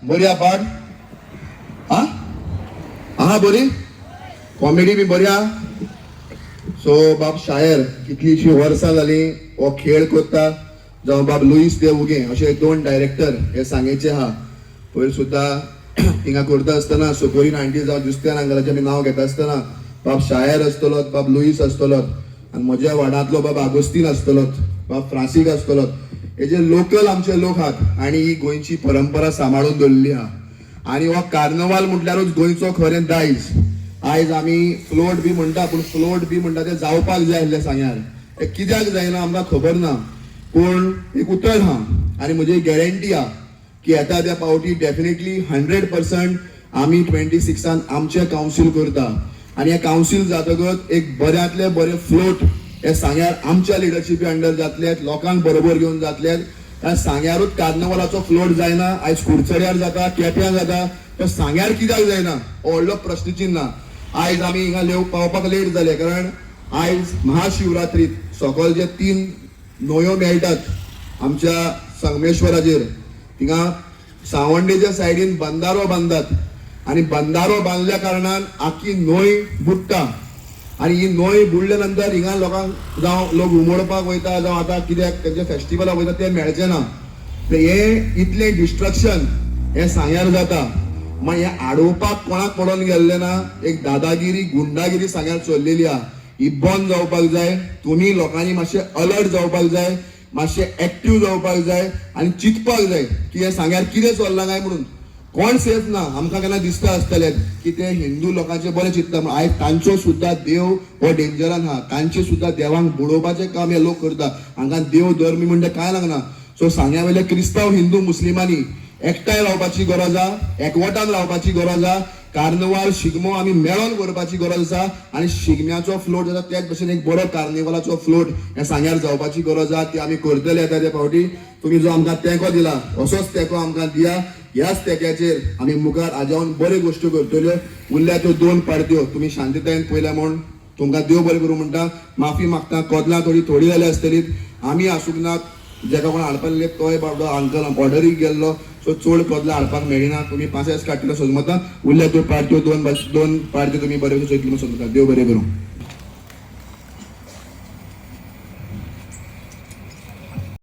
बरी आहा पाट? आहा बरी? कॉमेडी बी बरी आहा? सो बाब शायर कितलीशी वर्सां जाली हो खेळ करता, जावं बाब लुईस दे उगे अशे दोन डायरेक्टर हे सांगेचे आहा. पयर सुद्दां हिंगा करता आसतना सोकोरी 90s जावं जुस्त्या नांगराचें आमी नांव घेता आसतना बाब शायर आसतलो, बाब लुईस आसतलो आनी म्हज्या वाड्यांतलो बाब आगोस्तीन आसतलो, बाब फ्रांसीक आसतलो. हे जे लोकल आमचे लोक आहात आनी ही गोंयची परंपरा सांबाळून दवरली आहा. आनी हो कार्नवाल म्हटल्यारूच गोंयचो खरें दायज. आयज आमी फ्लोट बी म्हणटा, पूण फ्लोट बी म्हणटा ते जावपाक जाय आसले सांग्यार. हे कित्याक जायना आमकां खबर ना, पूण एक उतर आहा आनी म्हजी गॅरंटी आहा की येता त्या पावटी डेफिनेटली 100% आमी 26 आमचे कावन्सील करता. आनी हे कावन्सील जातकच एक बऱ्यांतले बरे फ्लोट हे सांग्यार आमच्या लिडरशिपी अंडर जातले, लोकांक बरोबर घेवन जातले. सांग्यारूच कार्नवालाचो फ्लोट जायना, आयज कुडचड्यार जाता, केप्यां जाता, तर सांग्यार कित्याक जायना हो व्हडलो प्रश्नचिन्ह. आयज आमी हिंगा पावपाक लेट जाले कारण आयज महाशिवरात्रीत सकयल जे 3 न्हंयो मेळटात आमच्या संगमेश्वराचेर, हिंगा सावंडेच्या सायडीन बंदारो बांदतात आनी बंदारो बांदल्या कारणान आख्खी न्हंय बुडटा. आनी ही न्हंय बुडल्या नंतर हिंगा लोकांक जावं लोक उमोडपाक वयता जावं आतां कित्याक तेंचे फेस्टिवलाक वयता ते मेळचे ना. हे इतले डिस्ट्रक्शन हे सांग्यार जाता. मागीर हे आडोवपाक कोणाक पडोन गेल्ले ना. एक दादागिरी गुंडागिरी सांग्यार चल्लेली आहा. ही बंद जावपाक जाय. तुमी लोकांनी मातशे अलर्ट जावपाक जाय, मातशे एक्टिव्ह जावपाक जाय आनी चिंतपाक जाय की हे सांग्यार कितें चल्लां काय म्हणून. कोण सेफ ना. आमकां केन्ना दिसता आसतलें की ते हिंदू लोकांचे बरें चिंतता म्हणून. आयज तांचो सुद्दां देव हो डेंजरान आहा. तांचे सुद्दां देवांक बुडोवपाचें काम हे लोक करता. हांगा देव धर्म म्हणजे कांय लागना. सो सांग्या वयले क्रिस्तांव हिंदू मुस्लिमांनी एकठांय रावपाची गरज आहा, एकवटान रावपाची गरज आहा. कार्नवाल शिगमो आमी मेळोन करपाची गरज आसा आनी शिगम्याचो फ्लोट जाता त्याच भशेन एक बरो कार्निवालाचो फ्लोट हे सांग्यार जावपाची गरज आहा. ती आमी करतले येता त्या फावटी. तुमी जो आमकां तेंको दिला असोच तेंको आमकां दिया. ह्याच तेक्याचेर आमी मुखार आजावन बऱ्यो गोश्टी करतल्यो. उरल्या त्यो 2 पार्ट्यो तुमी शांततायेन पयल्या म्हूण तुमकां देव बरें करूं म्हणटा. माफी मागता. कदलां थोडी जाली आसतली, आमी आसूंक नात. जेका कोण हाडपाक तोय बाबडो अंकल बॉर्डरीक गेल्लो, सो चड कदलां हाडपाक मेळिना. तुमी 5 काडटलो सोजमता. उरल्या त्यो पार्ट्यो 2 पार्ट्यो तुमी बरे भशेन सोदमता. देव बरें करूं.